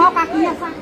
mau kakinya sakit.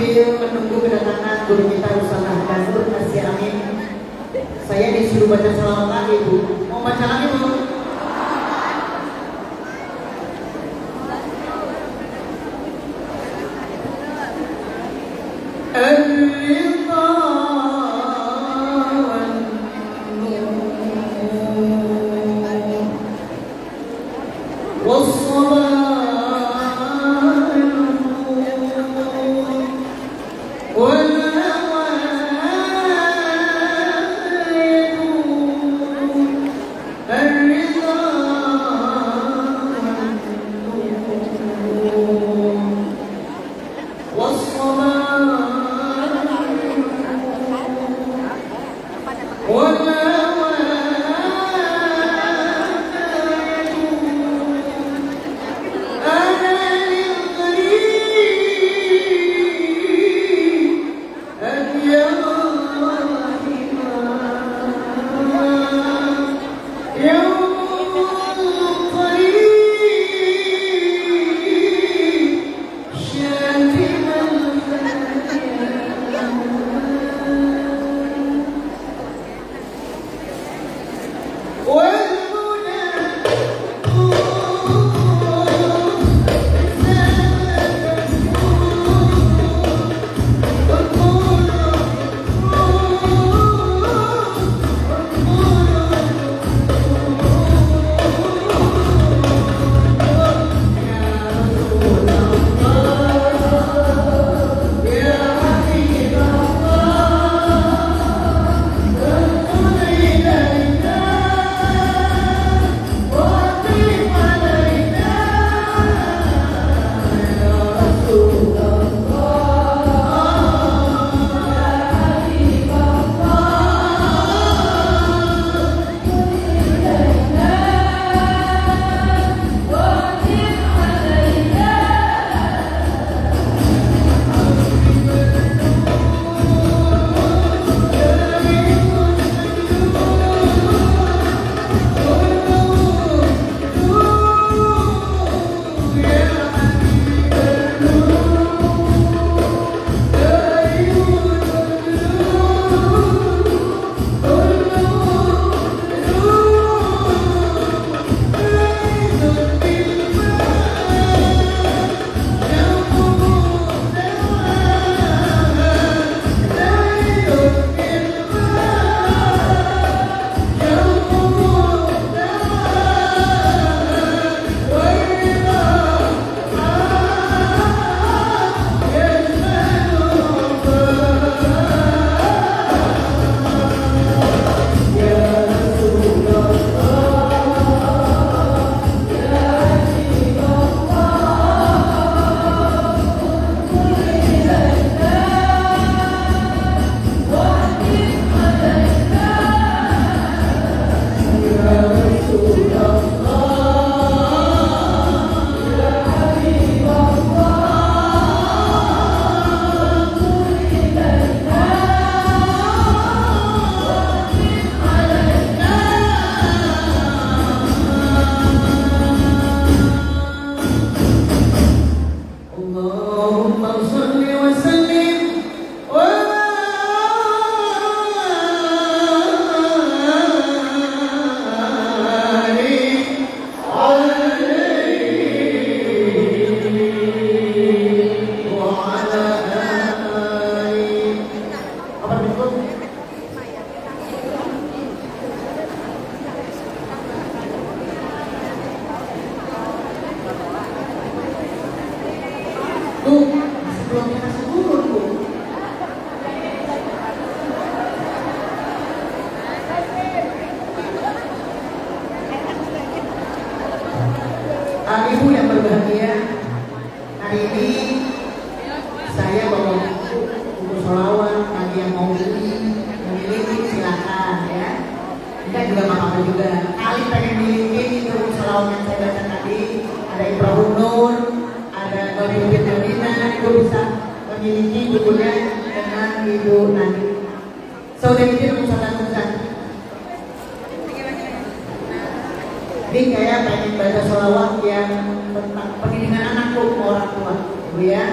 sambil menunggu kedatangan guru kita Ustazah Danur Asia Amin, saya disuruh baca salawat lagi Bu. Mau baca lagi Bu? Ibu yang berbahagia, hari ini saya bawa buku sholawat. Bagi yang mau memiliki silakan ya. Kita juga apa juga. Kali pengen miliki itu buku sholawat yang saya baca tadi. Ada Ibrahim Nur, ada Babi Fitrina. Ibu bisa memiliki bukunya dengan Ibu Nani. Saudari itu Ustaz. Jadi saya pengen baca sholawat yang tentang pendidikan anakku ke orang tua, Bu ya.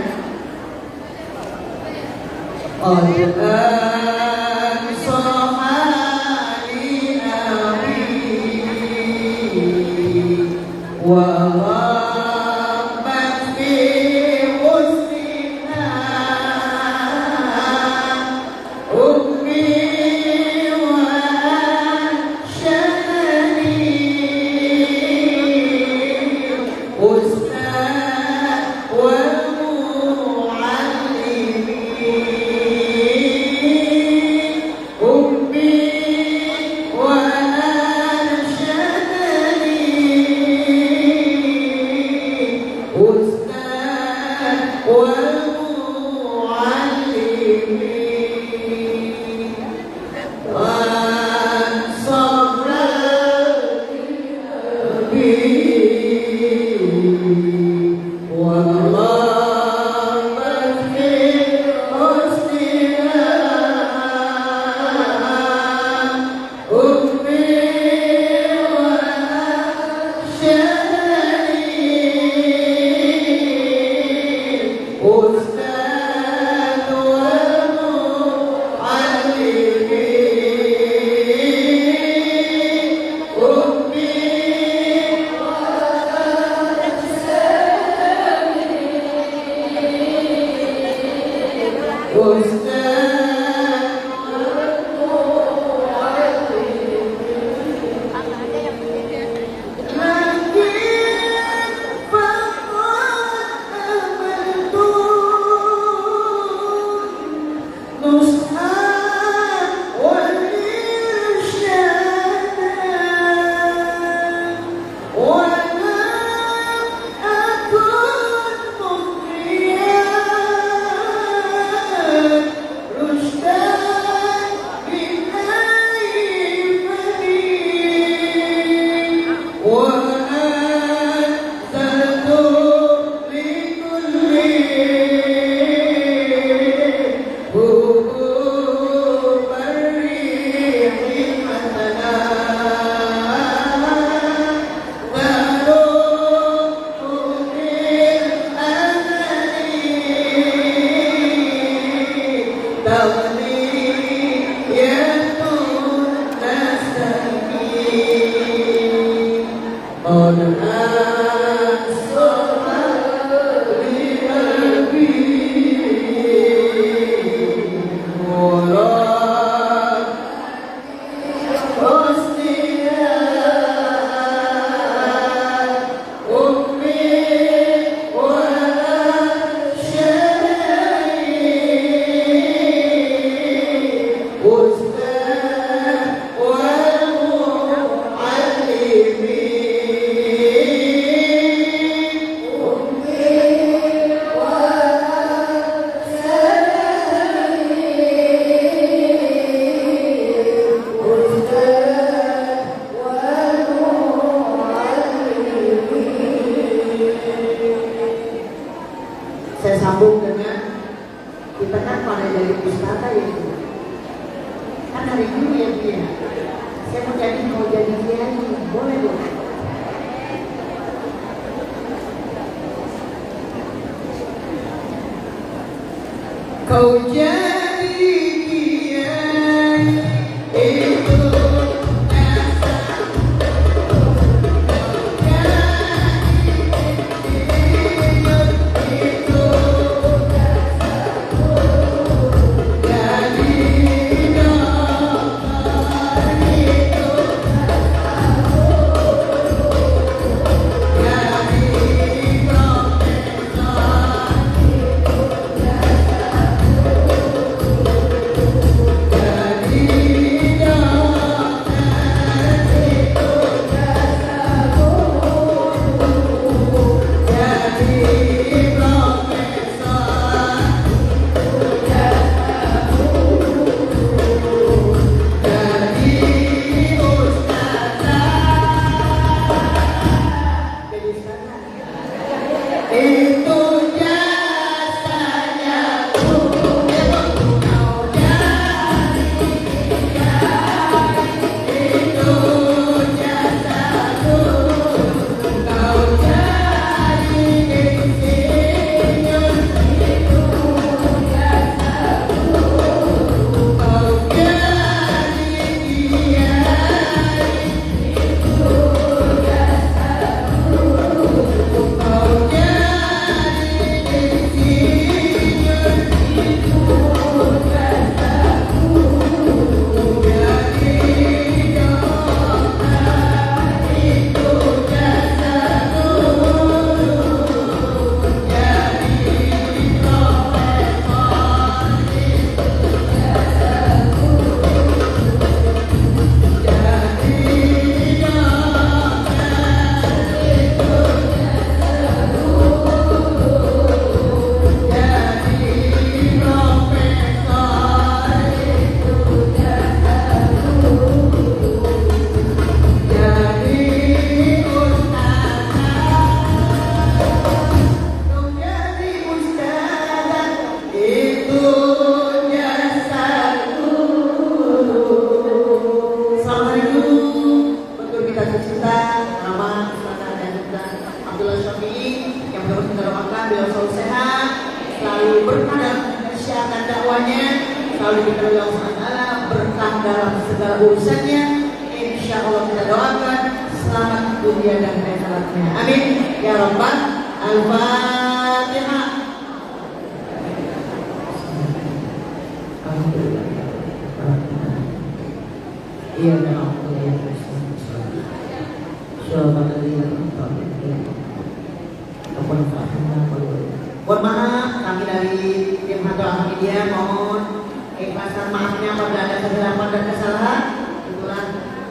berkah dalam kesehatan dakwanya, selalu diberi Allah SWT berkah dalam segala urusannya. Insya Allah kita doakan selamat dunia dan akhiratnya. Amin ya Rabbal Al-Fatihah. Iya, mohon maaf kami dari tim Hadrah Media mohon keikhlasan maafnya apabila ada kesilapan dan kesalahan. Itulah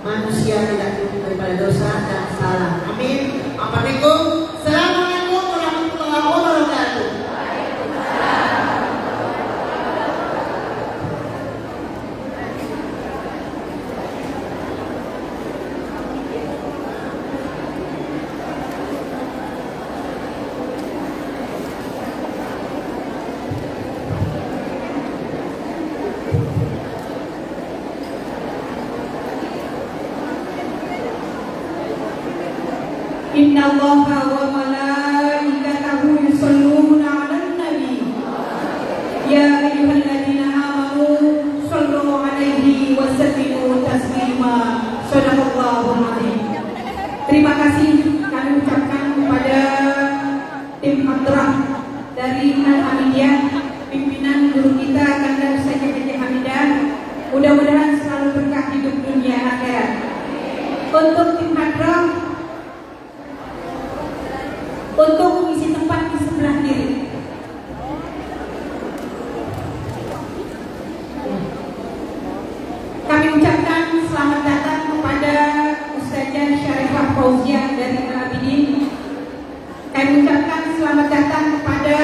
manusia tidak luput daripada dosa dan salah. Amin. Assalamualaikum warahmatullahi wabarakatuh. Inna Allaha wa malaikatahu yusholluna 'alan nabi. Ya ayyuhalladzina amanu shallu 'alaihi wa sallimu taslima. Shadaqallahul 'azim. Terima kasih kami ucapkan kepada tim Hadrah dari Al-Hamidiyah, pimpinan guru kita Kanda Ustazah Hajah Hamidah. Mudah-mudahan selalu berkah hidup dunia akhirat. Untuk tim Hadrah, untuk mengisi tempat di sebelah kiri. Kami ucapkan selamat datang kepada Ustazah Syarifah Fauziah dari Al-Abidin. Kami ucapkan selamat datang kepada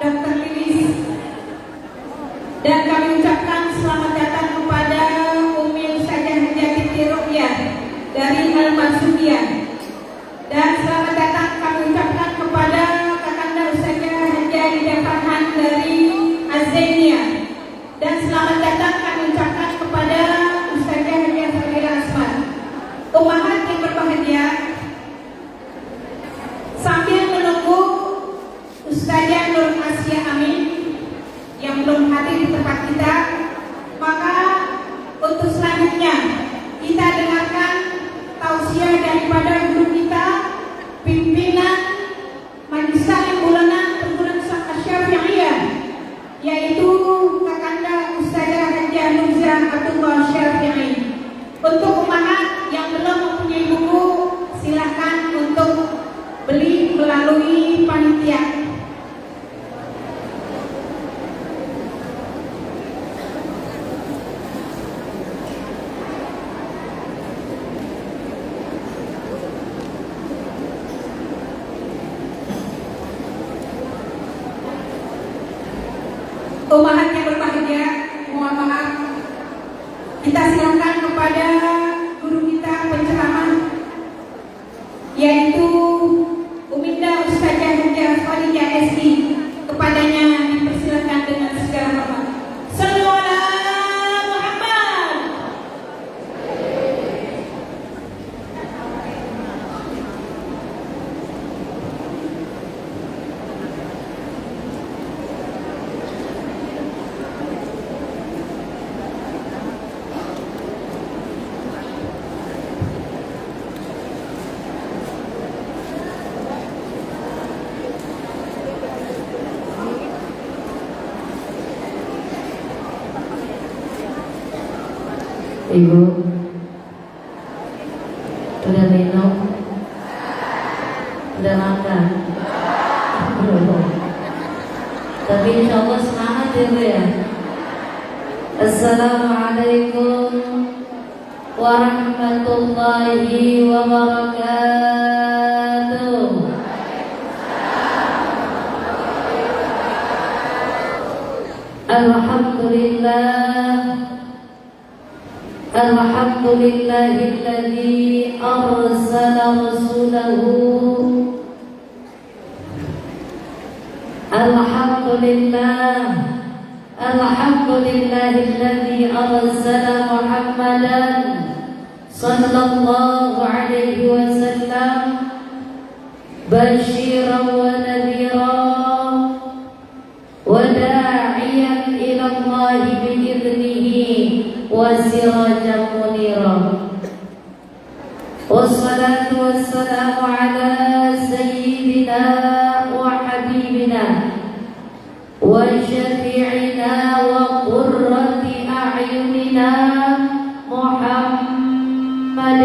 Dr. Lilis. Dan kami ucapkan selamat datang kepada Umi Ustazah Hajati Ruqyah dari Al-Mansubiyah. Dan selamat datang kami ucapkan kepada Kakanda Ustazah Hajah Ida Farhan dari Az-Zainiyah. Dan selamat datang kami ucapkan kepada Ustazah Hajah Salira Asman. Ummahat yang berbahagia, sambil menunggu Ustazah Nur Asia Amin yang belum hadir di tempat kita, maka untuk selanjutnya kita dengarkan tausiah daripada guru kita, pimpinan Majelis Salim Bulanan Perguruan Syafi'iyah, yaitu Kakanda Ustazah Hajah Nurza Atullah Syafi'i. Untuk ummahat yang belum mempunyai buku, silakan untuk beli melalui panitia. Ummahat yang berbahagia, mohon maaf, kita silakan kepada guru kita penceramah, yaitu Uminda Ustazah Hajah Khadijah SI. Kepadanya dipersilakan dengan segala hormat. Shallu ala Muhammad. Ibu udah minum, udah makan, belum. Tapi insya Allah semangat ya Bu ya. Assalamualaikum warahmatullahi wabarakatuh. Alhamdulillah. Alhamdulillahilladzi arsala rasulahu. Alhamdulillahilladzi arsala Muhammadan sallallahu alaihi wasallam basyiran wa nadhiran wa وداعيا إلى الله بإذنه وسراجا منيرا والصلاة والسلام على سيدنا وحبيبنا وشفيعنا وقرة أعيننا محمد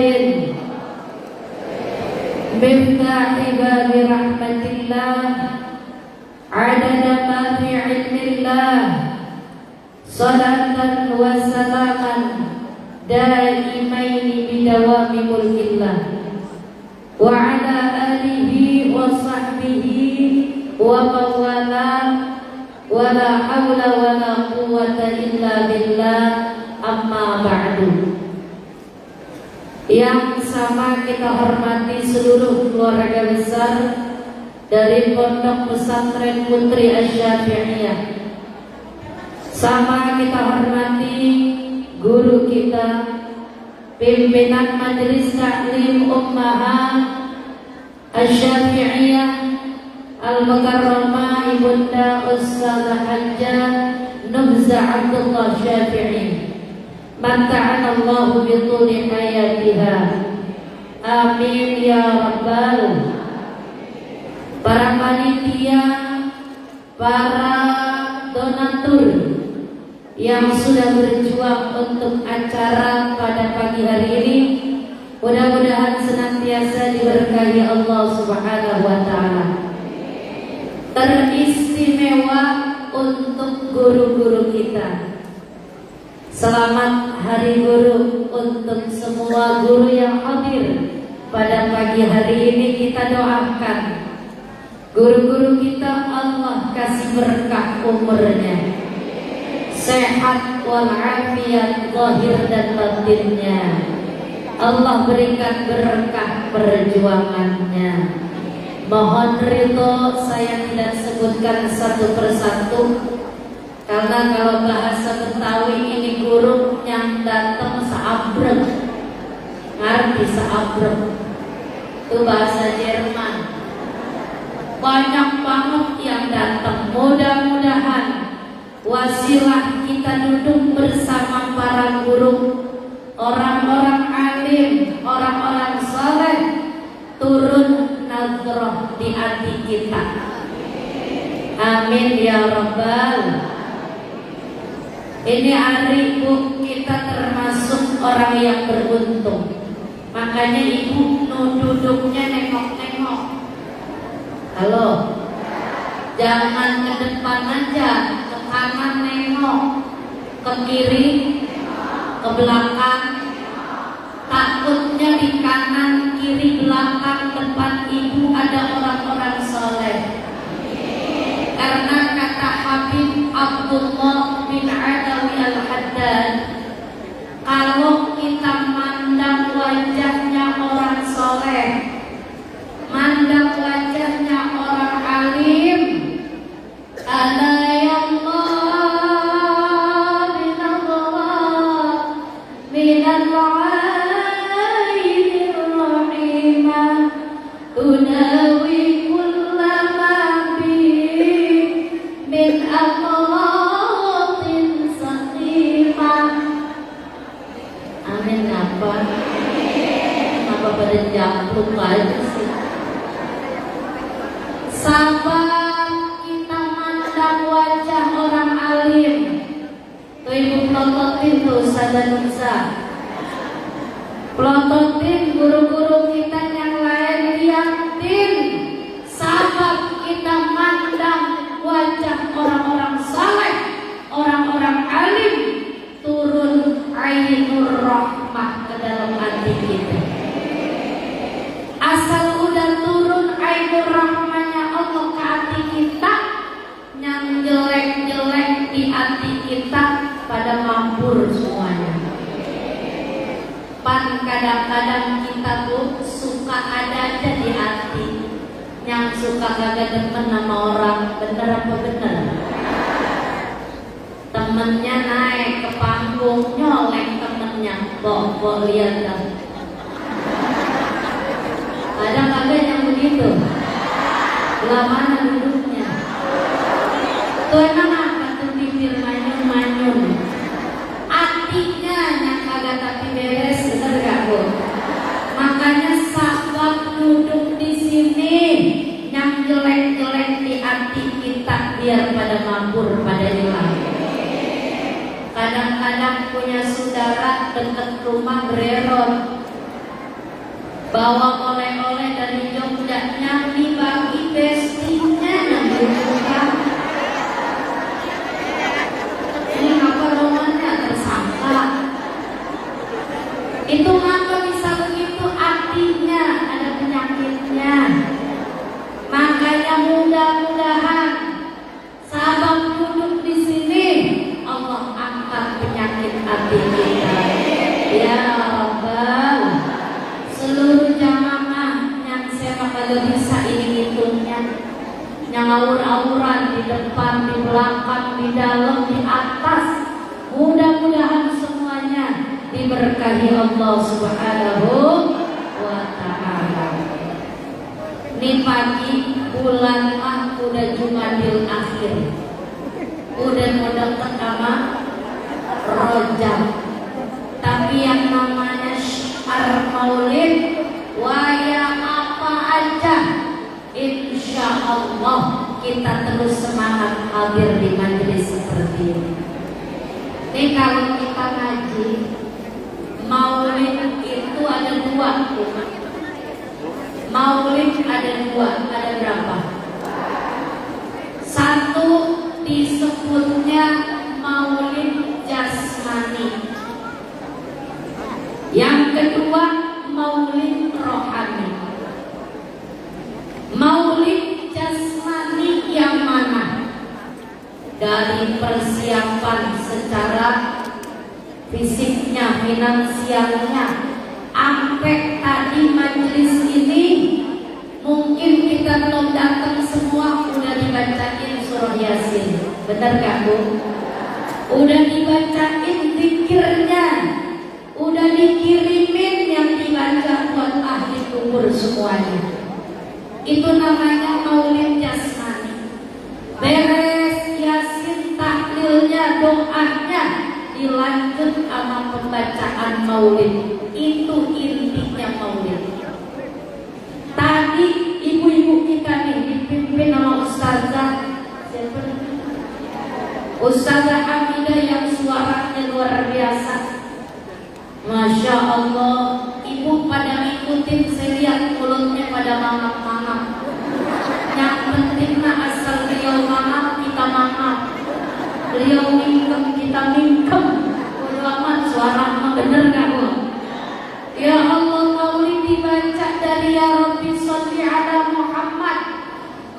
مفتاح باب رحمة الله عدد ما في علم الله صلاة وسلاما دائمين بدوام ملك الله وعلى آله وصحبه ومن والاه ولا حول ولا قوة إلا بالله amma ba'du. Yang sama kita hormati seluruh keluarga besar dari Pondok Pesantren Putri Asy-Syafi'iyah. Sama kita hormati guru kita, pimpinan Majelis Taklim Ummahat Asy-Syafi'iyah Al-Mukarramah Ibunda Ustazah Hajjah Nubza Abdullah Syafi'i. Mata'ana Allahu bituli hayatiha. Amin ya rabbal. Para panitia, para donatur yang sudah berjuang untuk acara pada pagi hari ini, mudah-mudahan senantiasa diberkahi Allah Subhanahu wa taala. Teristimewa untuk guru-guru kita. Selamat Hari Guru untuk semua guru yang hadir pada pagi hari ini. Kita doakan guru-guru kita Allah kasih berkah umurnya, sehat walafiat zahir dan batinnya. Allah berikan berkah perjuangannya. Mohon ridho saya tidak sebutkan satu persatu, karena kalau bahasa Betawi ini guru yang datang seabrek. Ngerti seabrek? Itu bahasa Jerman. Banyak banget yang datang. Mudah-mudahan wasilah kita duduk bersama para guru, orang-orang alim, orang-orang saleh, turun nazroh di hati kita. Amin ya rabbal. Ini hari Bu, kita termasuk orang yang beruntung. Makanya Ibu duduknya nengok-nengok. Halo, jangan ke depan aja, ke kanan nengok, ke kiri, ke belakang. Takutnya di kanan, kiri, belakang, depan Ibu ada orang-orang soleh. Karena kata Habib Abdullah bin Adawi Al-Haddad, kalau kita mandang wajahnya orang soleh, mandang wajahnya orang alim, ala yallah binadhar minal ainir rahimah tunawi kullama bi min amratin saqimah. Amin apa? Kenapa pada jampluk aja sih? Sabar kita mandang wajah orang alim. Tuh Ibu pelototin tuh Ustazah Nubza. Pelototin guru-guru kita yang lain, liatin. Sabar kita mandang wajah orang-orang saleh, orang-orang alim, turun ainur rahmah ke dalam hati kita. Asal udah turun ainur rahmahnya Allah ke hati kita, yang jelek-jelek di hati kita pada mampur semuanya. Pan kadang-kadang kita Bu suka ada aja di hati yang suka kagak demen sama orang. Bener apa bener? Temennya naik ke panggung, nyolek temennya. Bok lihat kan. Ada kagak yang begitu? Belah mana duduknya? Tuh emang Kadang-kadang punya saudara dekat rumah Breron, bawa oleh-oleh dari Jogja, nyambi bagi bestinya yang bukan. Ini apa romannya tersangka? Itu ngapa bisa begitu? Artinya ada penyakitnya. Makanya mudah-mudahan sahabat duduk di sini, Allah angkat penyakit hati kita. Ya Rabbal, seluruh jamaah yang saya kalau bisa ini hitungnya, yang awur-awuran di depan, di belakang, di dalam, di atas, mudah-mudahan semuanya diberkahi Allah Subhanahu wa Ta'ala. Ini pagi bulan mah udah Jumadil Akhir, udah mau deket sama Rojab. Tapi yang namanya syiar maulid, waya apa aja, insya Allah kita terus semangat hadir di majelis seperti ini. Ini kalau kita ngaji maulid itu ada dua. Maulid ada dua, ada berapa? Satu disebutnya maulid jasmani, yang kedua maulid rohani. Maulid jasmani yang mana? Dari persiapan secara fisiknya, finansialnya, sampai tadi majelis ini mungkin kita belum datang semua udah dibacain surah Yasin, benar gak Bu? Udah dibacain zikirnya, udah dikirimin yang dibaca buat ahli kubur semuanya. Itu namanya maulid jasmani. Beres Yasin tahlilnya, doanya, dilanjut sama pembacaan maulid. Itu intinya maulid. Tadi ibu-ibu kita nih dipimpin sama Ustazah siapa? Ustazah Hamidah yang suaranya luar biasa. Masya Allah, ibu pada ngikutin, saya lihat mulutnya pada mangap-mangap. Yang penting mah asal beliau mangap, kita mangap. Beliau mingkem, kita mingkem. Bodo amat, suara mah bener gak Bu? Ya Allah, maulid dibaca dari ya Rabbi sholli ala Muhammad.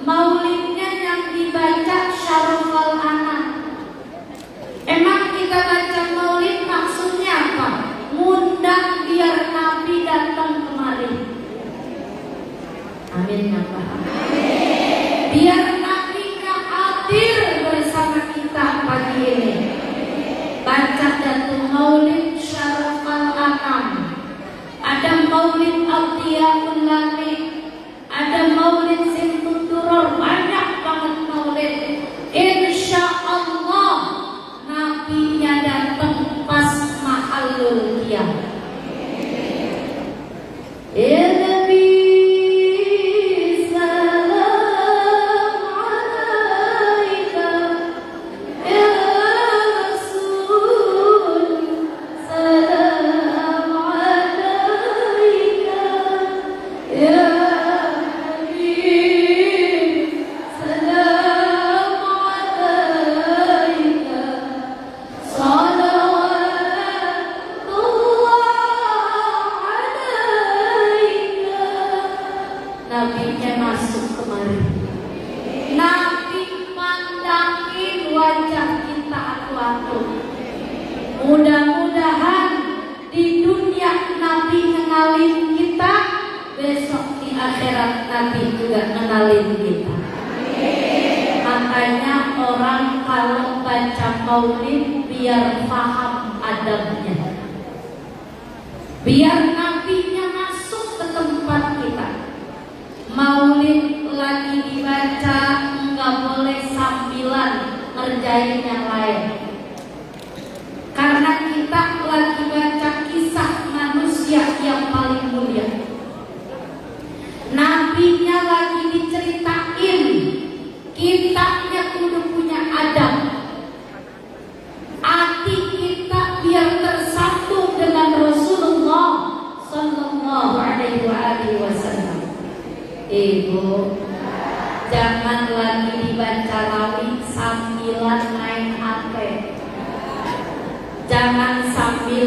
Maulidnya yang dibaca syarafal anak. Emang kita baca maulid maksudnya apa? Ngundang biar Nabi datang kemari. Amin ya Pak. Biar Nabi hadir bersama kita pagi ini. Baca Datul Maulid Syarafal Anam. Ada maulid Abdiyaul Lami, ada maulid Sintuturor, banyak banget maulid. Insya Allah Nabi-nya datang pas mahallul qiyam. Ya Nabi salam alaika, ya Rasul salam alaika, ya Habib salam alaika, Nabinya masuk kemari. Nabi pandangin wajah kita atu-atu. Mudah-mudahan di dunia Nabi kenalin kita, besok di akhirat Nabi juga kenalin kita. Makanya orang kalau baca maulid biar paham adabnya, biar Nabinya masuk ke tempat kita. Maulid lagi dibaca nggak boleh sambilan ngerjain yang lain, karena kita lagi baca kisah manusia yang paling mulia. Nabinya lagi diceritain, kitanya kudu punya adab. Hati kita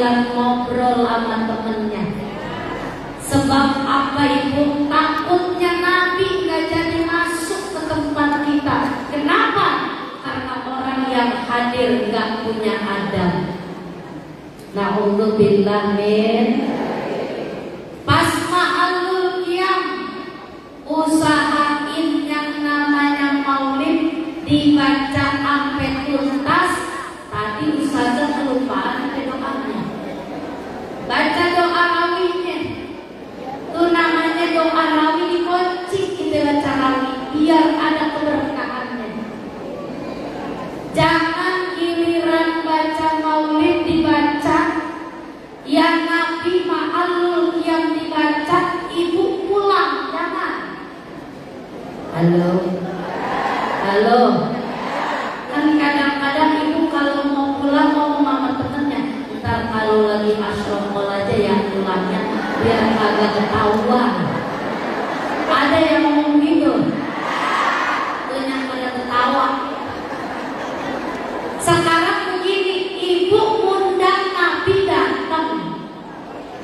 sambilan ngobrol sama temennya. Sebab apa Ibu? Takutnya Nabi gak jadi masuk ke tempat kita. Kenapa? Karena orang yang hadir gak punya adab. Na'udzubillah min. Pas ma'alul qiyam, usahain yang namanya maulid dibaca sampai tuntas. Tadi ustazah kelupaan ada doanya. Baca doa rawihnya. Itu namanya doa rawih, dikunci kita baca rawih biar ada keberkahannya. Jangan giliran baca maulid dibaca, ya Nabi ma'alul yang dibaca, ibu pulang, jangan. Halo, halo. Kan kadang-kadang ibu kalau mau pulang ngomong sama temennya, ntar kalau lagi asromol aja yang pulangnya biar agak ketahuan. Ada yang ngomong gitu, tuh yang pada ketawa. Sekarang begini, ibu undang Nabi datang.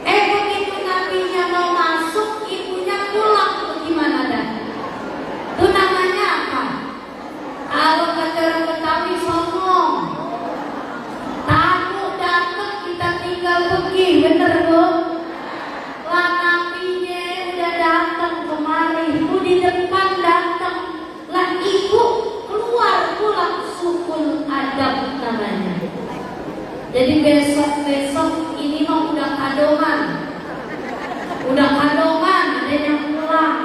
Begitu Nabinya mau masuk, ibunya pulang. Bagaimana dah? Itu namanya apa? Kalau kata orang Betawi songong. Tamu datang kita tinggal pergi, bener Bu? Lah Nabinya udah datang kemari, ibu di depan datang. Lah ibu keluar pulang, sukul adab namanya. Jadi besok-besok ini mah udah kadoman. Udah kadoman, ada yang pulang.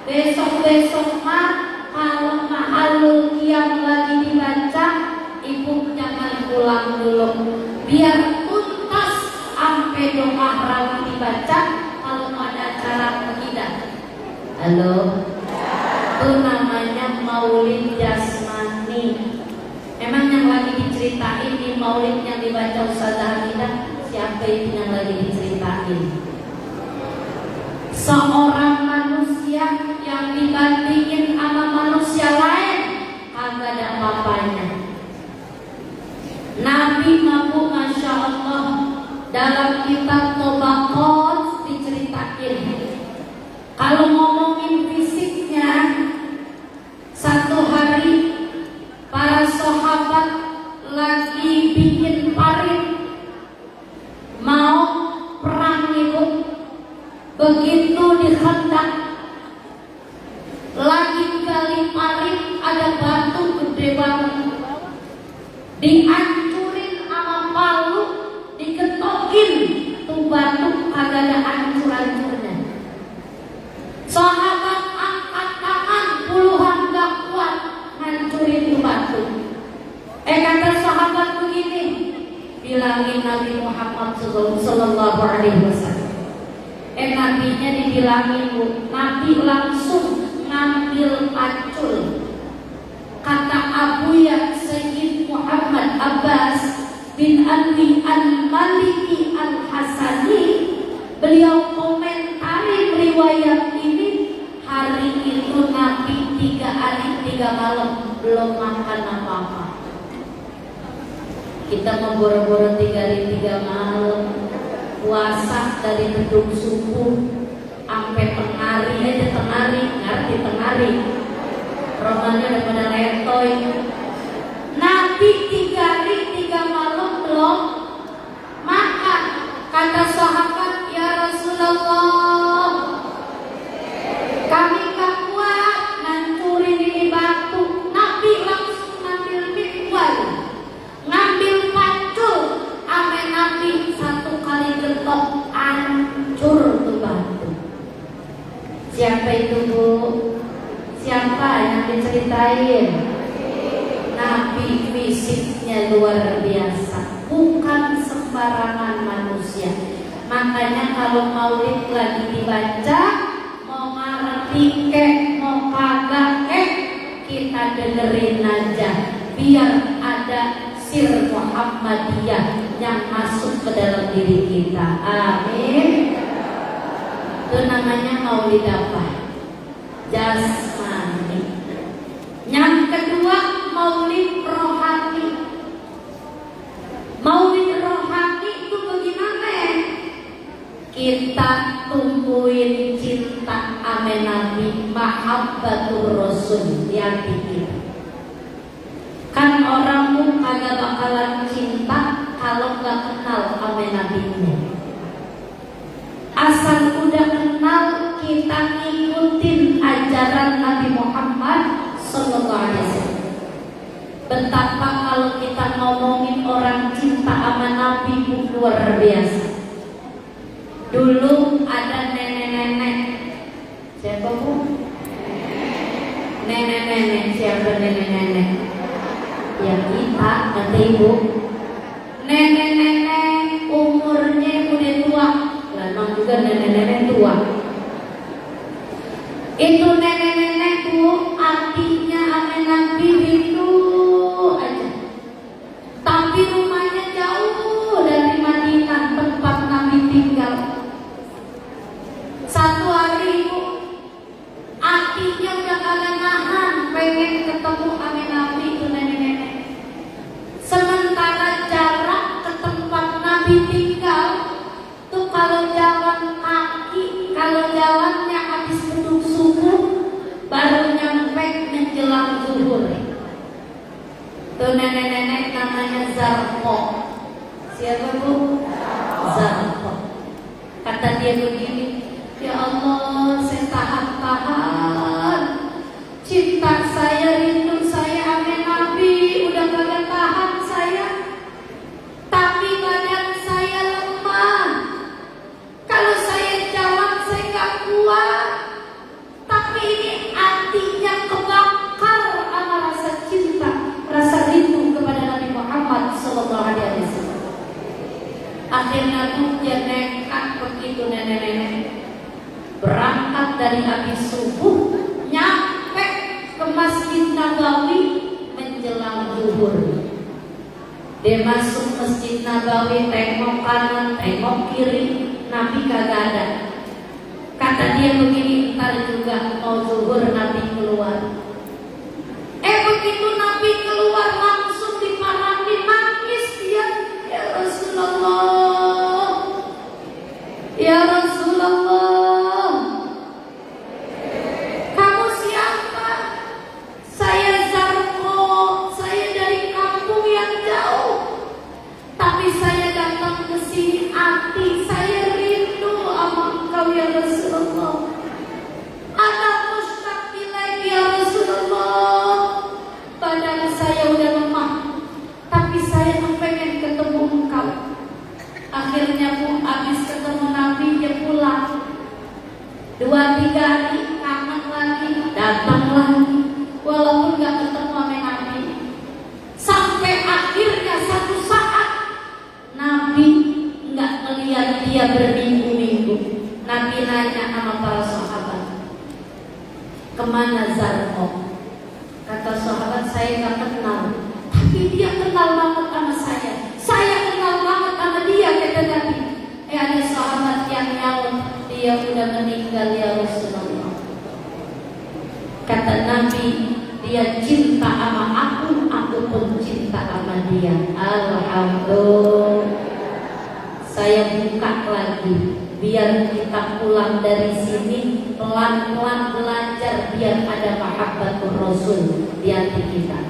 Besok-besok mah kalau ma'alul qiyam lagi dibaca, ibu jangan pulang dulu. Biar tuntas sampai doa rawih dibaca kalau ada acara akidah. Halo. Itu namanya maulid jasmani. Memang yang lagi diceritain di maulid yang dibaca Ustazah Hamidah, siapa itu yang lagi diceritain? Seorang manusia yang dibandingin sama manusia lain agak ada apa-apanya. Nabi Mabu Masya Allah dalam kitab Tobaqot diceritain, kalau ngomongin fisiknya, satu hari para sahabat lagi bikin parit mau perang ibu. Begitu dihendak lagi gali parit, ada batu gede banget, dihancurin sama palu, diketokin tuh batu kagak ada hancur-hancurnya. Sahabat angkat tangan puluhan gak kuat hancurin tuh batu. Kata sahabat begini, bilangin Nabi Muhammad sallallahu alaihi wasallam. Nabinya dibilangin, Nabi langsung ngambil pacul. Kata Abu Ya Sayyid Muhammad Abbas bin Abi Al-Maliki Al-Hasani, beliau komentarin riwayat ini, hari itu Nabi 3 hari 3 malam belum makan apa-apa. Kita mau boro-boro 3 hari 3 malam puasa dari beduk subuh sampai tengari aja, tengari, ngerti tengari, romannya udah pada letoy. Nabi 3 hari 3 malam belum makan. Kata sahabat, ya Rasulullah, kami gak kuat ngancurin ini batu. Nabi langsung ngambil mikwal, ngambil pacul, ame Nabi 1 kali getok, hancur tuh batu. Siapa itu Bu? Siapa yang diceritain? Nabi fisiknya luar biasa, bukan sembarangan manusia. Makanya kalau maulid lagi dibaca, mau ngerti mau kagak kita dengerin aja, biar ada sir Muhammadiyah yang masuk ke dalam diri kita. Amin. Itu namanya maulid apa? Jasmani. Yang kedua, maulid rohani. Maulid rohani itu begitu ame Nabi mahabbatur Rasul di hati kita. Kan orang pun kagak bakalan cinta kalau gak kenal ame Nabinya. Asal udah kenal, kita ngikutin ajaran Nabi Muhammad sallallahu alaihi wasallam. Betapa kalau kita ngomongin orang cinta sama Nabi luar biasa. Dulu ada nenek-nenek. Siapa bu? Nenek-nenek. Siapa nenek-nenek? Ya kita, kata ibu. Nenek-nenek umurnya udah tua. Memang juga nenek-nenek tua. Itu nenek-nenek bu, artinya ame Nabi itu aja. Tapi rumahnya jauh dari Madinah tempat Nabi tinggal. Satu hari ibu, artinya udah kagak nahan pengen ketemu ame Nabi itu nenek-nenek. Sementara jarak ke tempat Nabi tinggal tuh kalau jalan kaki, kalau jalannya habis beduk subuh baru nyampe menjelang zuhur. Tuh nenek-nenek namanya Zarko. Siapa bu? Zarko. Kata dia begini, ya Allah, saya tahan-tahan. Cinta saya, rindu saya ame Nabi udah kagak tahan saya. Tapi badan saya lemah. Kalau saya jalan saya gak kuat. Tapi ini artinya kebakar sama rasa cinta, rasa rindu kepada Nabi Muhammad sallallahu alaihi wasallam. Akhirnya tuh dia nekat begitu nenek-nenek berangkat dari habis subuh nyampe ke Masjid Nabawi menjelang zuhur. Dia masuk Masjid Nabawi, tengok kanan, tengok kiri, Nabi kagak ada. Kata dia begini, ntar juga mau zuhur Nabi keluar. Begitu Nabi keluar langsung diparahin, nangis dia. Ya Rasulullah, ya Rasulullah, kamu siapa? Saya Zarko, saya dari kampung yang jauh. Tapi saya datang ke sini, hati saya rindu sama engkau ya Rasulullah. Ada mustaqbil lagi ya Rasulullah. Badan saya udah lemah, tapi saya pengen ketemu engkau. Akhirnya pun habis ketemu Nabi dia pulang. 2-3 hari kangen lagi, datang lagi. Walaupun gak ketemu sama Nabi. Sampai akhirnya satu saat Nabi gak melihat dia berminggu-minggu. Nabi nanya sama para sahabat, kemana Zarko? Kata sahabat, saya gak kenal. Tapi dia kenal banget sama saya. Saya kenal banget sama dia, kata Nabi. Ada sahabat yang nyaut, dia udah meninggal ya Rasulullah. Kata Nabi, dia cinta sama aku pun cinta sama dia. Alhamdulillah. Saya buka lagi, biar kita pulang dari sini pelan-pelan belajar, biar ada mahabbatur Rasul di hati kita.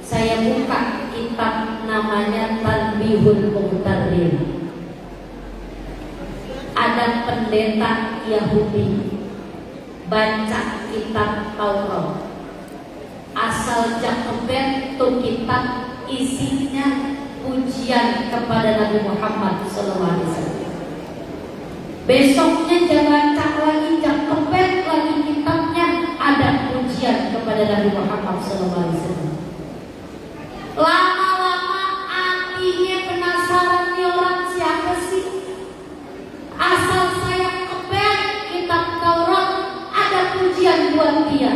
Saya buka kitab namanya Tanbihul Muqtarin. Ada pendeta Yahudi baca kitab Taurat, asal jakebet tuh kitab isinya pujian kepada Nabi Muhammad SAW. Besoknya dia baca lagi, jakebet lagi kitabnya, ada pujian kepada Nabi Muhammad SAW. Lama-lama hatinya penasaran, nih orang siapa sih? Asal saya kebet kitab Taurat, ada pujian buat dia.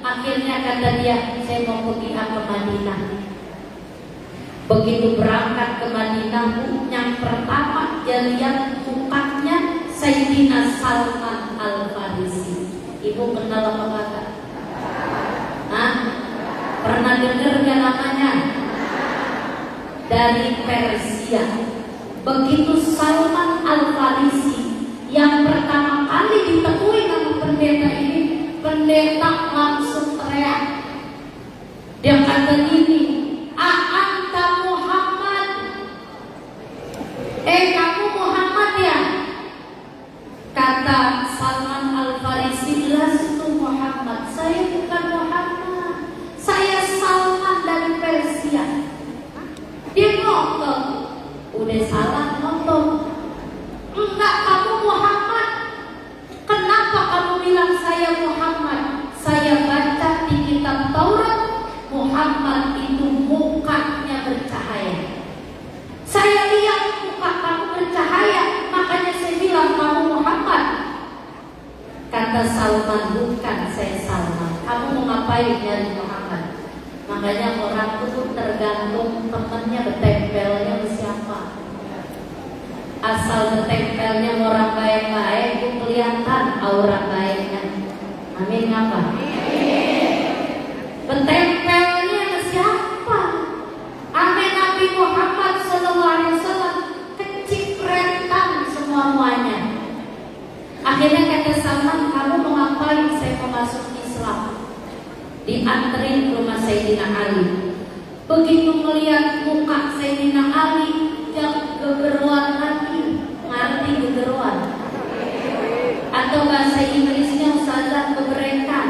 Akhirnya kata dia, saya mau pergi ke Madinah. Begitu berangkat ke Madinah, yang pertama dia lihat mukanya Sayyidina Salman Al-Farisi. Ibu kenal apa kagak? Hah? Pernah dengar gak namanya? Dari Persia. Begitu Salman Al-Farisi yang pertama kali ditemui nama pendeta ini, pendeta langsung teriak. Dia kata gini, "A'anta Muhammad?" Kamu Muhammad ya? Kata Salman Al-Farisi, "Lastu Muhammad." Saya bukan Muhammad. Saya Salman dari Persia. Dia ngomong, udah salah ngomong. Enggak, kamu Muhammad. Kenapa kamu bilang saya Muhammad? Saya baca di kitab Taurat, Muhammad itu mukanya bercahaya. Saya lihat muka kamu bercahaya, makanya saya bilang kamu Muhammad. Kata Salman, bukan, saya Salman. Kamu mau ngapain nyari Muhammad? Makanya orang itu tergantung temannya bertempelnya ke siapa. Asal bertempelnya orang baik-baik, itu kelihatan aura baiknya. Amin apa? Bertempelnya ke siapa? Amin. Nabi Muhammad SAW kecipretan semuanya. Akhirnya kata Salman, kamu mau ngapain? Saya mau masuk Islam. Dianterin ke rumah Sayyidina Ali. Begitu melihat muka Sayyidina Ali, yang gegeruan lagi. Ngerti gegeruan? Atau bahasa Inggrisnya Ustazah, gegerekan.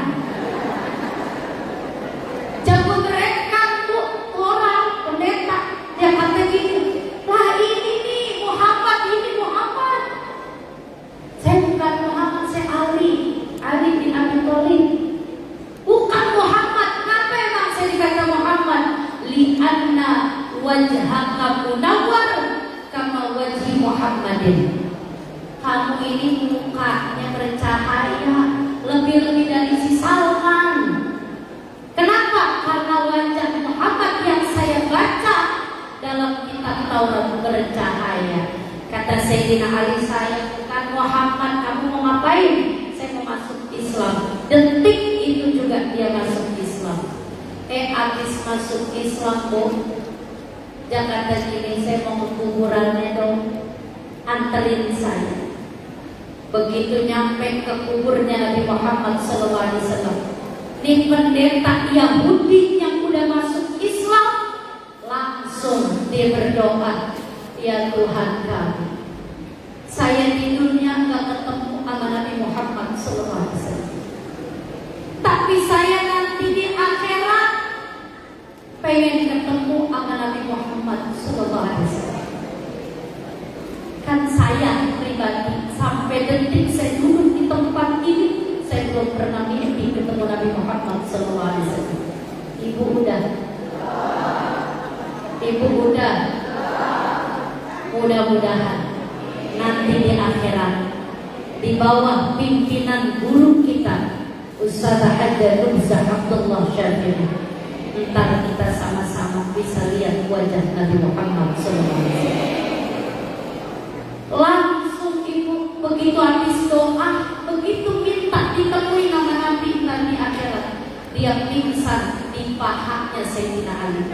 Jago gegerekan tuh orang pendeta. Dia kata gini, "Wah ini nih Muhammad, ini Muhammad." Saya bukan Muhammad, saya Ali bin Abi Thalib. Bukan Muhammad. Kenapa emang saya dikata Muhammad? Li'anna wajhaka munawwar kama wajhi Muhammadin. Kamu ini mukanya bercahaya lebih-lebih dari si Salman. Kenapa? Karena wajah Muhammad yang saya baca dalam kitab Taurat bercahaya. Kata Sayyidina Ali, saya bukan Muhammad. Kamu mau ngapain? Saya mau masuk Islam. Detik itu juga dia masuk Islam. Habis masuk Islam, Bu, Jakarta gini, saya mau ke kuburannya dong, anterin saya. Begitu nyampe ke kuburnya Nabi Muhammad SAW, ini pendeta Yahudi yang udah masuk Islam, langsung dia berdoa, "Ya Tuhan kami, saya di dunia nggak ketemu sama Nabi Muhammad SAW, tapi saya nanti di akhirat pengen ketemu sama Nabi Muhammad SAW." Kan saya pribadi sampai detik saya duduk di tempat ini, saya belum pernah mimpi ketemu Nabi Muhammad SAW. Ibu udah? Mudah-mudahan nanti di akhirat di bawah pimpinan guru kita Ustazah Hajjah Nubzah Abdullah Syafiri, ntar kita sama-sama bisa lihat wajah Nabi Muhammad SAW. Langsung ibu begitu habis doa, begitu minta ditemui nama Nabi di akhirat, dia pingsan di pahanya Sayyidina Ali.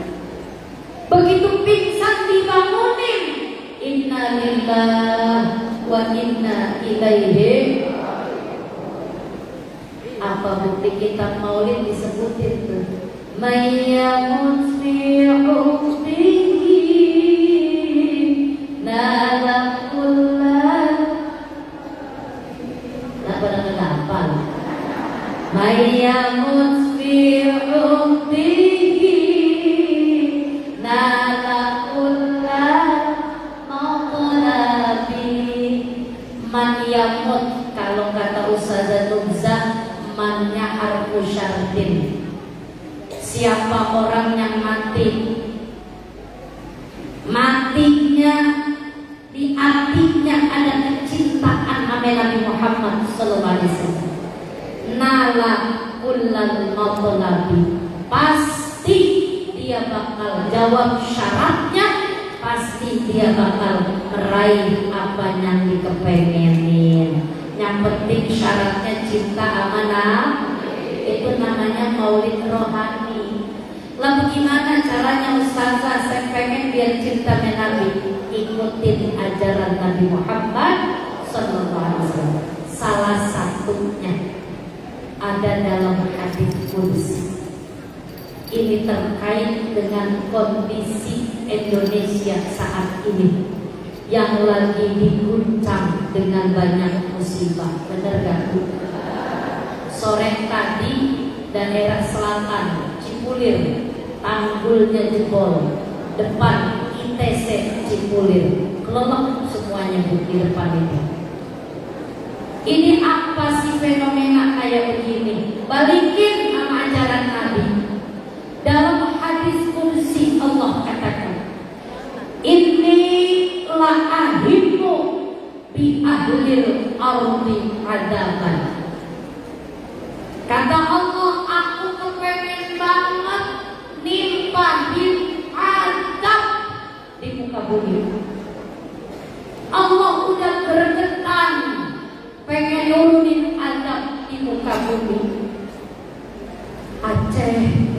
Begitu pingsan dibangunin, "Inna lillahi wa inna ilaihi." Apa bukti kita maulid disebutin tuh? "Mayyamut fi hubbihi nalakullah." Nggak pernah ngapal. "Mayyamut fi hubbihi nalakullah maqlabi." Man yamut, kalau kata Ustazah Nubzah, mannya harfu syartin. Siapa orang yang mati, matinya di hatinya ada kecintaan sama Nabi Muhammad SAW, nala kullal matlabi, pasti dia bakal jawab syaratnya, pasti dia bakal meraih apa yang dikepengenin. Yang penting syaratnya cinta amanah. Itu namanya maulid rohani. Lah bagaimana caranya Ustazah? Saya pengen biar cinta Nabi, ikutin ajaran Nabi Muhammad SAW. Salah satunya ada dalam hadis qudsi. Ini terkait dengan kondisi Indonesia saat ini yang lagi diguncang dengan banyak musibah. Benar gak Bu? Sore tadi daerah selatan Cipulir tanggulnya jebol, depan ITC Cipulir kelelep semuanya Bu di depan itu. Ini apa sih fenomena kayak begini? Balikin sama ajaran Nabi. Dalam hadis qudsi Allah katakan, inni la'ahimmu bi ahlil ardi adaban. Kata Allah, aku kepengen banget nimpahin azab di muka bumi. Allah udah gregetan pengen nurunin azab di muka bumi. Aceh,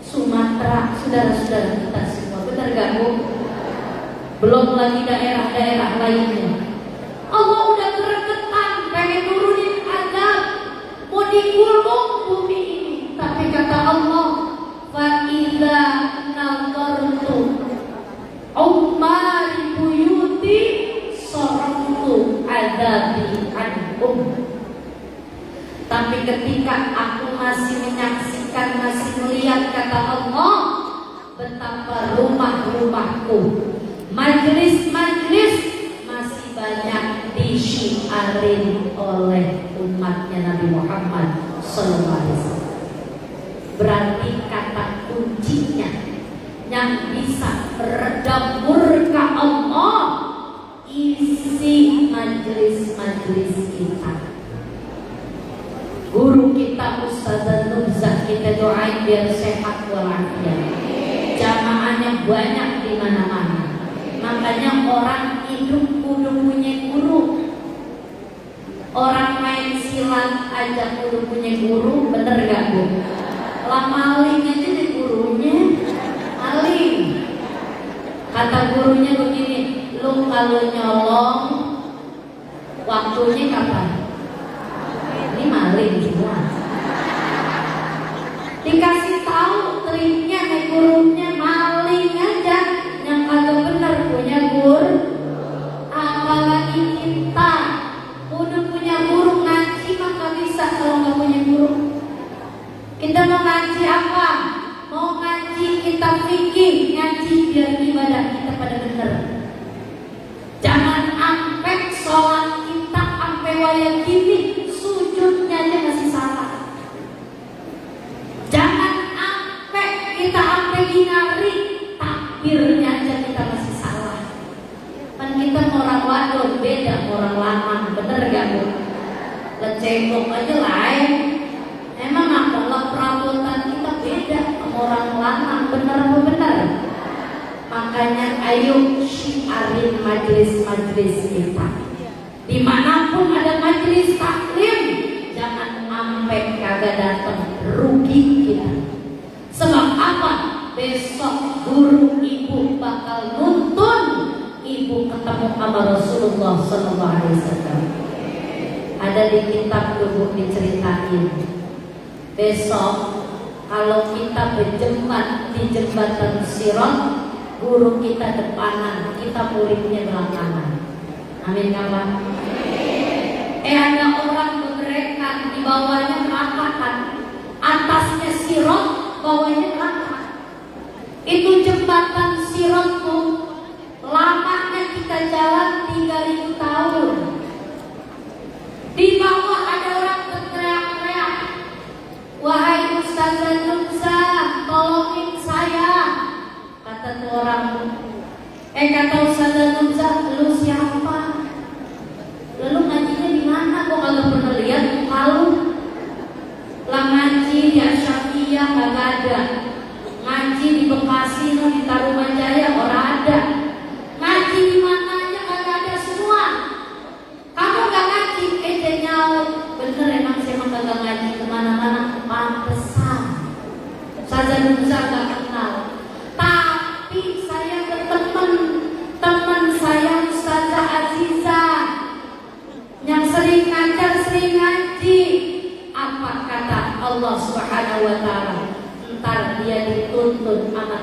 Sumatera, saudara-saudara kita semua, benar gak Bu? Belum lagi daerah-daerah lainnya. Allah udah gregetan pengen nurunin azab, mau digulung bumi ini. Tapi kata Allah, fa idza nazartu umari buyuti saraftu adabi anhum. Tapi ketika aku masih menyaksikan, masih melihat, kata Allah, betapa rumah-rumahku, majlis-majlis masih banyak disyiarin oleh umatnya Nabi Muhammad SAW. Berarti kata kuncinya yang bisa meredam murka Allah, isi majlis-majlis kita. Guru kita Ustazah Nubzah kita doain biar sehat walafiat. Jamaahnya banyak di mana-mana. Makanya orang hidup kudu punya guru. Orang main silat aja kudu punya guru, bener gak Bu? Lah maling aja di gurunya maling. Kata gurunya begini, lu kalau nyolong waktunya kapan? Ini maling semua. Dikasih tahu triknya nih gurunya, maling aja. Yang kagak bener punya guru. Apalagi kita udah punya guru ngaji mah gak bisa kalau nggak punya guru. Kita mau ngaji apa? Mau ngaji kita fikih, ngaji biar ibadah kita pada bener. Jangan sampai sholat kita sampai wayang gini sujudnya aja masih salah. Jangan sampai kita sampai dinari takbirnya aja kita masih salah. Kan kita orang wadon beda orang lanang, bener gak Bu? Lecebok aja lain. Emang apa perabotan kita beda sama orang lanang, bener apa bener? Makanya ayo syiarin majlis-majlis kita. Dimanapun ada majlis taklim, jangan sampai kagak datang, rugi kita. Sebab apa? Besok guru ibu bakal nuntun ibu ketemu sama Rasulullah SAW. Ada di kitab tubuh diceritain. Besok kalau kita berjembat di jembatan Sirat, guru kita depanan, kita muridnya belakangan. Amin kawan. Ada orang bergerekan di bawahnya kerangkatan, atasnya Sirat, bawahnya kerangkatan. Itu jembatan Sirat tuh lamanya kita jalan 3000 tahun. Di bawah ada orang berteriak-teriak, wahai Ustazah Nubzah, tolongin saya. Kata tuh orang, kata Ustazah Nubzah, lu siapa? Lalu ngajinya di mana? Kok kagak pernah lihat muka lu? Lah ngaji di Asyafiyah kagak ada. Ngaji di Bekasi, di Tarumajaya orang ada. Ngaji di mana aja kagak ada semua. Kamu gak ngaji, dia nyaut. Bener emang saya emang kagak ngaji kemana-mana. Pantesan Ustazah Nubzah gak kenal. Tapi saya berteman, teman saya Ustazah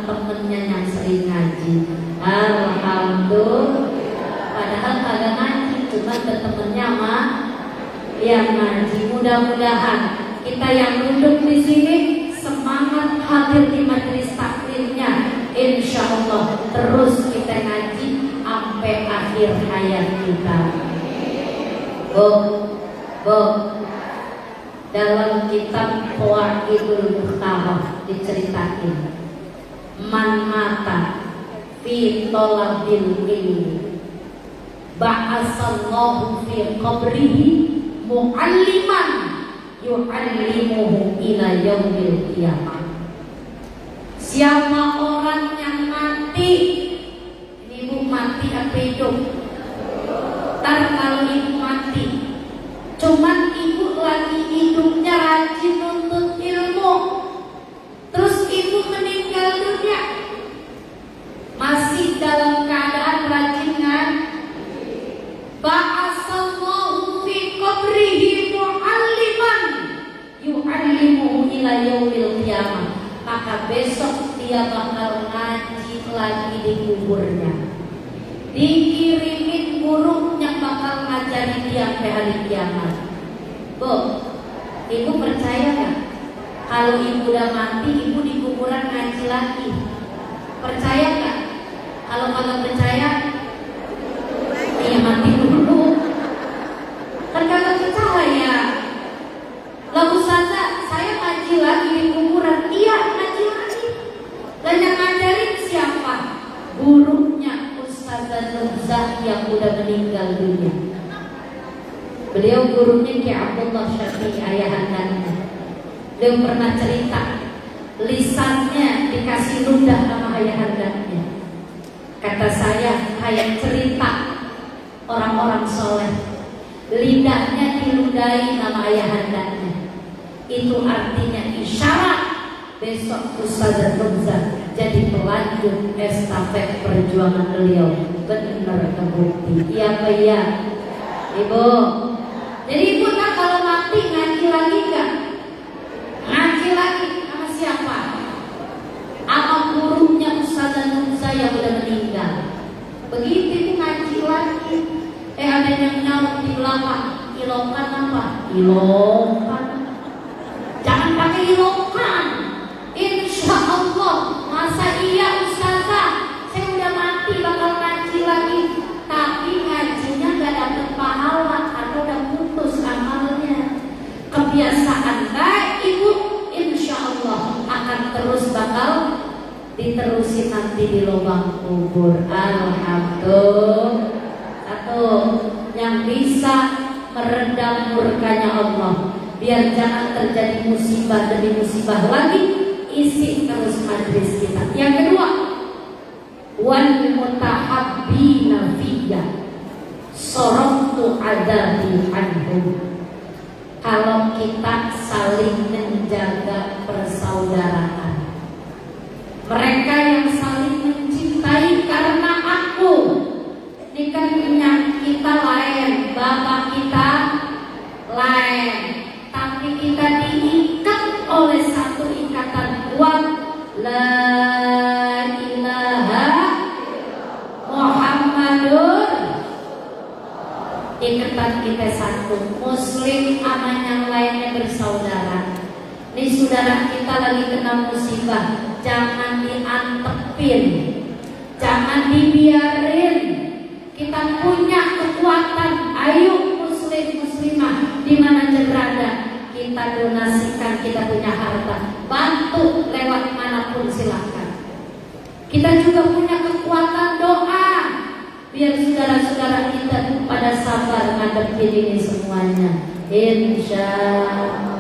temennya yang sering ngaji. Alhamdulillah. Padahal kagak ngaji, cuma ke temennya mah yang ngaji. Mudah-mudahan kita yang duduk di sini semangat hadir di majelis taklimnya. Insya Allah terus kita ngaji sampai akhir hayat kita. Bu, dalam kitab Qawaidul Mukhtarah diceritain, man mata fi talabil ilmi ba'asallahu fi qabrihi mu'alliman yu'allimuhu ila yaumil qiyamah. Siapa orang yang mati, ini ibu mati apa hidup? Ntar kalau ibu mati, cuman ibu lagi hidupnya rajin nuntut ilmu, terus ibu meninggal dunia, masih dalam keadaan rajin ngaji. Ba'asallahu fi qabrihi mu'alliman yu'allimuhu ila yaumil qiyamah. Maka besok dia bakal ngaji lagi di kuburnya, dikirimin guru yang bakal ngajari dia sampai hari kiamat. Bu, ibu percaya gak? Kalau ibu udah mati, ibu di kuburan ngaji lagi. Percaya gak? Kalau kagak percaya, iya mati dulu. Kan kagak percaya. Lalu Ustazah, saya ngaji lagi di kuburan. Iya, ngaji lagi. Dan yang ngajarin siapa? Gurunya Ustazah Nubzah yang udah meninggal dunia. Beliau gurunya Ki Abdullah Syafi'i ayahandanya. Beliau pernah cerita, lisannya dikasih ludah sama ayahandanya. Kata saya, kayak cerita orang-orang soleh. Lidahnya diludahi nama ayahandanya. Itu artinya isyarat besok Ustazah Nubzah jadi pelanjut estafet perjuangan beliau. Benar terbukti. Iya apa iya? Ibu. Jadi ibu tak kalau mati ngaji lagi enggak? Ngaji lagi sama siapa? Sama gurunya Ustazah Nubzah yang udah meninggal. Begitu ibu ngaji lagi. Ada yang nyaut di belakang. Ilokan apa? Ilokan. Jangan pakai ilokan. Insya Allah. Masa iya Ustazah, saya udah mati bakal ngaji lagi, tapi ngajinya gak dapet pahala atau udah putus amalnya. Kebiasaan baik ibu, insya Allah akan terus bakal diterusin nanti di lubang kubur. Alhamdulillah. Satu, yang bisa meredam murkanya Allah, biar jangan terjadi musibah demi musibah lagi, isi terus majlis kita. Yang kedua, wal mutahabbina fiyya soroftu adabi anhum. Kalau kita saling menjaga persaudaraan, mereka yang saling mencintai karena aku, ini kan kita lain, bapak kita lain, tapi kita diikat oleh satu ikatan kuat, la ilaha Muhammadur. Ikatan kita satu, muslim sama yang lainnya bersaudara. Ini saudara kita lagi kena musibah, jangan diantepin, jangan dibiarin. Kita punya kekuatan, ayo muslim muslimah di mana berada, kita donasikan, kita punya harta, bantu lewat manapun silakan. Kita juga punya kekuatan doa, biar saudara-saudara kita pada sabar ngadepin ini semuanya. Insya Allah.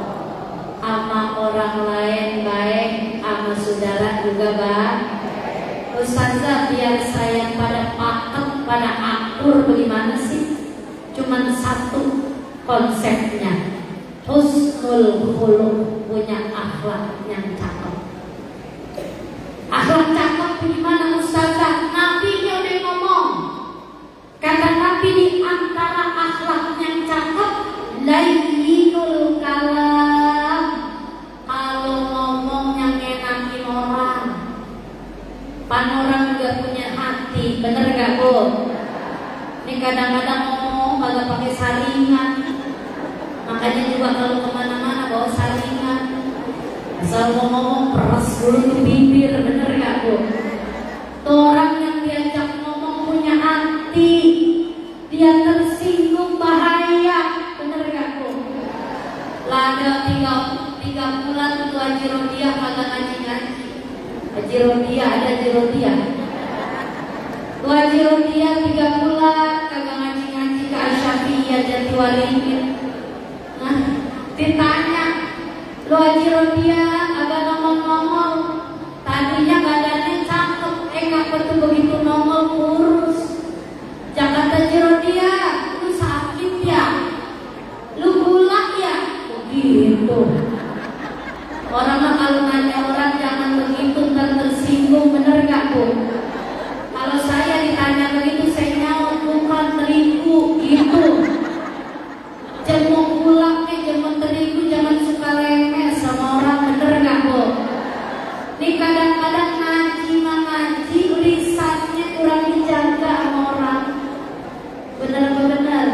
Sama orang lain baik, sama saudara juga baik. Ustazah, biar saya pada pakem, pada akur bagaimana sih? Cuman satu konsepnya, husnul khuluq, punya akhlak yang cakep. Akhlak cakep bagaimana Ustazah? Nabi udah ngomong, kata Nabi di antara akhlak yang cakep, layyinul kalam, kalau ngomong yang ngenakin orang. juga punya hati, bener gak Bu? Ini kadang-kadang ngomong kagak pakai saringan, makanya juga kalau kemana-mana bawa saringan. Asal ngomong peras dulu tuh bibir, bener gak Bu? Tuh orang yang diajak ngomong punya hati, dia tersinggung bahaya, bener gak Bu? Lada 3 bulan tuh Haji Rodiah kagak ngaji-ngaji. Haji Rodiah, ada Haji Rodiah. Tuh Haji Rodiah 3 bulan kagak ngaji-ngaji ke Asy-Syafi'iyah Jatiwaringin. Nah, ditanya, lu Haji Rodiah agak ngomong-ngomong, tadinya badannya cakep, ngapa tuh begitu nongol kurus? Jakarta Haji Rodiah, lu sakit ya? Lu gula ya? Begitu. Orang mah kalau nanya orang jangan begitu, tersinggung, bener gak Bu? Kalau saya ditanya begitu saya nyaut, bukan terigu gitu. Jemuk gula jemuk terigu, jangan suka lemes sama orang, bener gak Bu? Ini kadang-kadang ngaji lisannya kurang dijaga sama orang, bener-bener.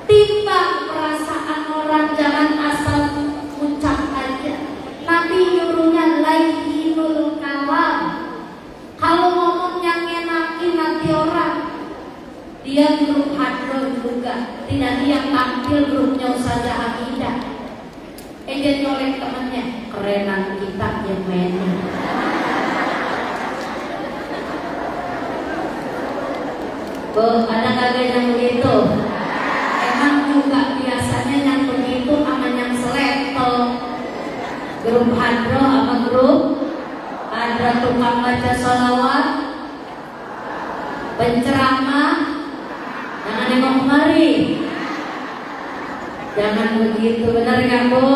Timbang perasaan orang, jangan asal ucap aja. Nabi nyuruhnya layyinul kalam. Kalau ngomongnya ngenakin hati orang, dia grup hadro juga, tidak dia tampil grupnya Ustazah Hamidah. Dia nyolek temennya, kerenan kita yang mainnya. Bu, ada kagak yang begitu? Emang juga biasanya yang begitu sama yang selevel. Grup hadro sama grup hadro tukang baca sholawat, penceramah, jangan nengok kemari. Jangan begitu, benar gak Bu?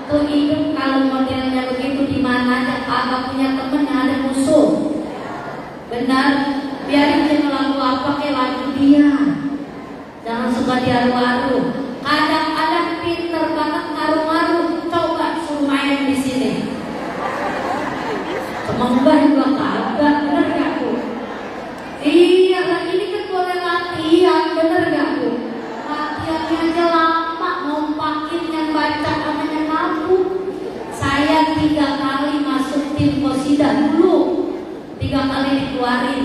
Tuh hidup kalau modelnya begitu di mana aja, agak punya temen yang ada musuh. Benar, biarin dia ngelaku apa kayak lagu dia. Jangan suka diaru-aru. Kadang-kadang pinter banget ngaru-ngaru. Coba suruh main di sini. Semoga juga kagak, bener gak Bu? Iya, lagi ini kan boleh latihan, bener gak Bu? Latihannya aja lama, ngompakin yang baca sama yang ngaku. Saya 3 kali masuk tim Qosidah dulu, 3 kali dikeluarin.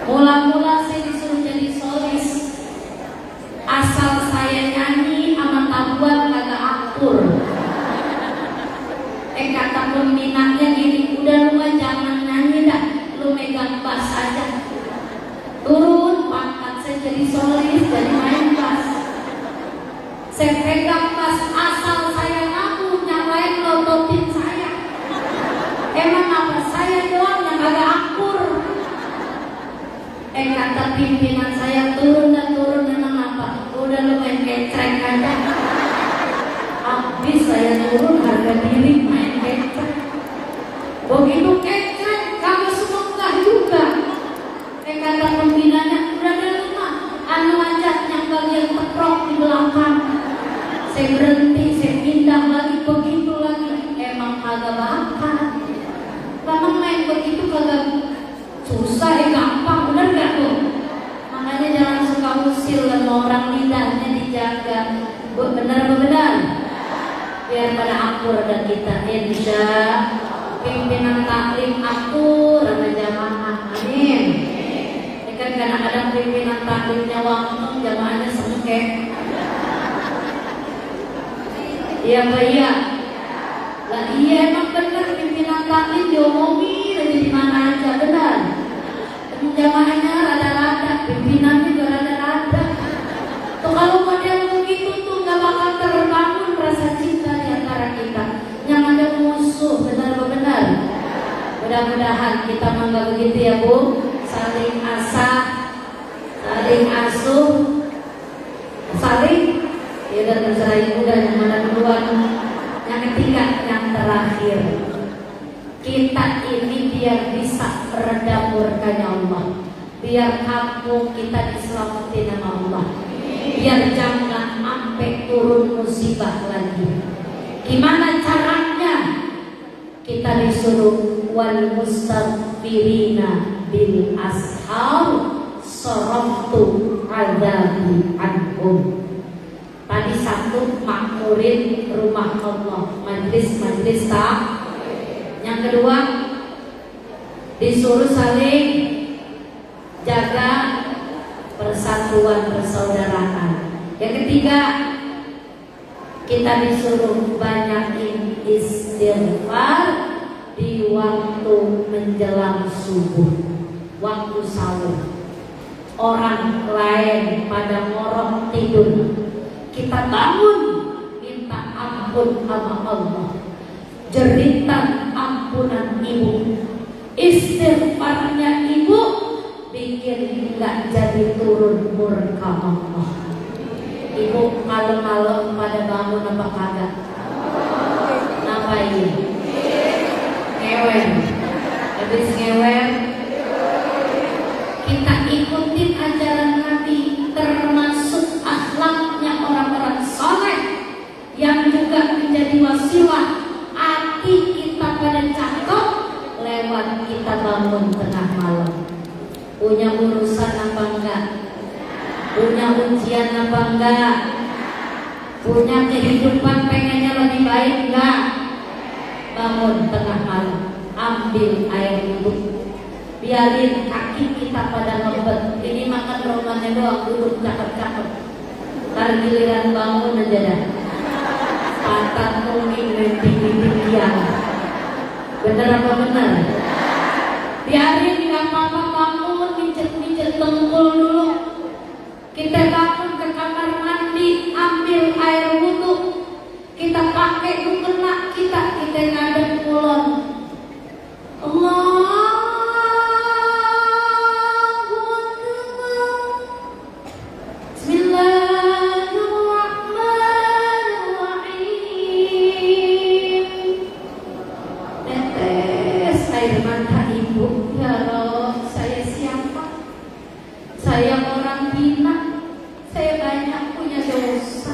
Mula-mula saya disuruh jadi solis, asal saya nyanyi sama tabuan kagak akur. Kata peminatnya gini, udah lu jangan nyanyi dah, lu megang bass aja. Turun pangkat saya jadi solis, jadi main bass. Saya pegang bass, asal saya ngaku nyalain lototin saya. Emang apa saya doang yang agak akur? Kata pimpinan saya, turun emang apa? Udah lu main kecrek aja. Habis saya turun harga diri main kecrek. Begitu kecrek kamu semoga juga. Kata pembinanya, udah ada rumah, anu aja yang bagian teprok di belakang. Saya berhenti, saya pindah lagi, begitu lagi. Emang kagak bakat. Memang main begitu kagak susah, gampang, bener gak tuh? Makanya jangan suka usil dan orang, lidahnya dijaga. Benar-benar biar pada akur dan kita insya pimpinan taklim akur sama jamaah, amin. Ini kan kadang-kadang pimpinan taklimnya wangtung, jamaahnya sengkek. Iya Pak, iya. Lah iya emang bener, pimpinan taklim diomongin aja di mana aja, benar. Jamaahnya rada-rada, pimpinannya juga rada-rada. Tuh kalau model begitu tuh gak bakal terbangun rasa cinta di antara kita. Yang ada musuh, benar-benar. Mudah-mudahan kita mangga begitu ya Bu. Saling asah, saling asuh, saling. Ya udah terserah ibu dan yang mana duluan. Yang ketiga, yang terakhir, kita ini biar bisa meredam murkanya Allah, biar kampung kita diselamatin sama Allah, biar jangan sampai turun musibah lagi. Gimana caranya? Kita disuruh wal mustaghfirina bil ashar saraftu adzabi anhum. Tadi satu, makmurin rumah Allah, majlis-majlis tak. Yang kedua, disuruh saling jaga persatuan persaudaraan. Yang ketiga, kita disuruh banyakin istighfar di waktu menjelang subuh, waktu sahur. Orang lain pada ngorok tidur, kita bangun minta ampun sama Allah, jeritan ampunan ibu, istighfarnya ibu bikin nggak jadi turun murka Allah. Ibu malam-malam pada bangun apa kagak? Ngapain? Ngewer. Habis ngewer, kita ikutin ajaran Nabi, termasuk akhlaknya orang-orang soleh yang juga menjadi wasilah hati kita pada cakep lewat kita bangun tengah malam. Punya urusan apa enggak? Punya ujian apa enggak? Punya kehidupan pengennya lebih baik enggak? Bangun tengah malam, ambil air wudhu, biarin kaki kita pada ngebet. Ini makan romannya doang, duduk cakep-cakep. Ntar giliran bangun aja dah patah tunging tinggi-tinggian. Bener apa bener? Biarin gak apa-apa bangun, mijet-mijet tengkul dulu. Kita bangun ke kamar mandi, ambil air wudhu, kita pakai mukena kita ngadep kulon. Allahu Akbar. Bismillahirrahmanirrahim. Tetes air mata ibu. Ya Allah, saya siapa? Saya orang hina. Saya banyak punya dosa.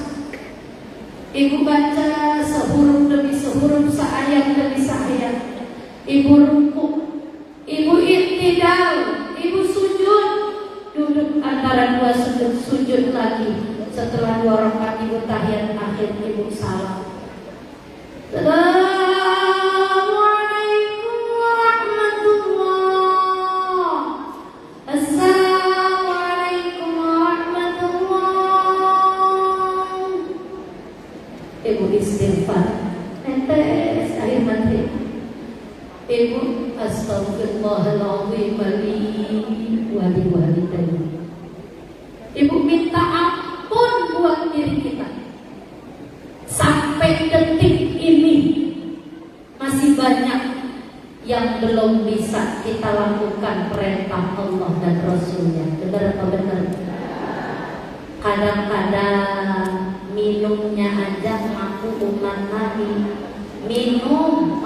Ibu baca sehuruf demi sehuruf, seayat demi seayat. Ibu rukuk, ibu iktidal, ibu sujud, duduk antara dua sujud lagi. Setelah 2 rakaat ibu tahiyat akhir, ibu salam. Assalamualaikum warahmatullah. Assalamualaikum warahmatullah. Ibu istighfar, tetes air mata. Ibu astagfirullahaladzim wa li walidayya. Ibu minta ampun buat diri kita. Sampai detik ini masih banyak yang belum bisa kita lakukan perintah Allah dan Rasulnya. Benar apa benar? Kadang-kadang minumnya aja ngaku umat Nabi. Minum